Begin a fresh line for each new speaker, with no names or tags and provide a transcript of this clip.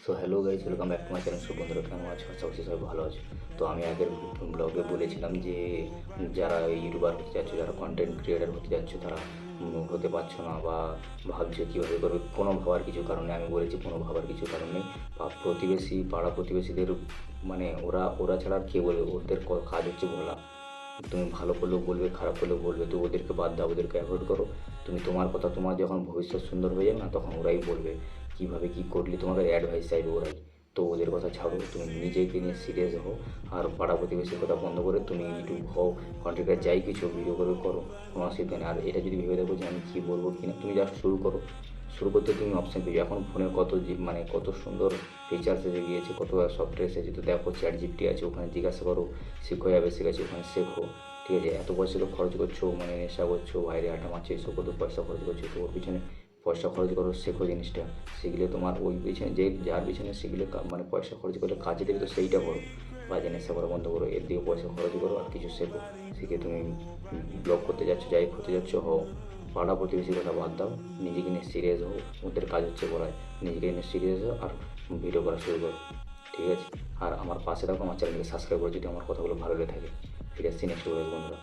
So hello guys, welcome back to my channel. সব বন্ধুরা কেমন আছো? আশা করছি সবাই ভালো আছে। তো আমি আগের ব্লগে বলেছিলাম যে যারা ইউটিউবার হতে যাচ্ছ, যারা কন্টেন্ট ক্রিয়েটার হতে যাচ্ছ, তারা হতে পারছো না বা ভাবছো কীভাবে করবে, কোনো ভাবার কিছু কারণে আমি বলেছি কোনো ভাবার কিছু কারণ নেই। প্রতিবেশী, পাড়া প্রতিবেশীদের মানে ওরা ওরা ছাড়া আর কে বলবে? ওদের কাজ হচ্ছে বলা। তুমি ভালো করলেও বলবে, খারাপ করলেও বলবে, তো ওদেরকে বাদ দাও, ওদেরকে অ্যাভয়েড করো। তুমি তোমার কথা, তোমার যখন ভবিষ্যৎ সুন্দর হয়ে যাবে না, তখন ওরাই বলবে কীভাবে কী করলে, তোমাকে অ্যাডভাইস চাইবে ওরাই। তো ওদের কথা ছাড়ো, তুমি নিজেকে নিয়ে সিরিয়াস হও। আর পাড়া প্রতিবেশীর কথা বন্ধ করে তুমি ইউটিউব হও, কন্টেন্ট যাই কিছু ভিডিও করে করো, কোনো অসুবিধা নেই। আর এটা যদি ভেবে দেখো যে আমি কী বলবো কি না, তুমি জাস্ট শুরু করো। শুরু করতে তুমি অপশান পেয়ে এখন ফোনে কত মানে কত সুন্দর ফিচার্স এসে গিয়েছে, কত সফটওয়্যার এসেছে। তো দেখো চ্যাট জিপিটি আছে, ওখানে জিজ্ঞাসা করো, শেখো যাবে, শিখেছে ওখানে শেখো। ঠিক আছে, এত পয়সা তো খরচ করছো, মানে নেশা করছো, বাইরে আটা মারছো, এসব কত পয়সা খরচ করছো, তো ওর পিছনে পয়সা খরচ করো, শেখো জিনিসটা। শিখলে তোমার ওই পিছনে যে যার পিছনে শিখলে মানে পয়সা খরচ করলে কাজে দেবে, তো সেইটা করো। বাজে নেশা করা বন্ধ করো, এর দিকে পয়সা খরচ করো আর কিছু শেখো। শিখে তুমি ব্লগ করতে যাচ্ছ, যাই করতে যাচ্ছ হও। পাড়া প্রতিবেশীর কথা বাদ দাও, নিজেকে নিয়ে সিরিয়াস হও। ওদের কাজ হচ্ছে পড়ায়, নিজেকে নিয়ে সিরিয়াস হও আর ভিডিও করা শুরু করো। ঠিক আছে, আর আমার পাশে থাকো, আমার চ্যানেলকে সাবস্ক্রাইব করো যদি আমার কথাগুলো ভালো লেগে থাকে। ফিরে আসছি নেক্সট বন্ধুরা।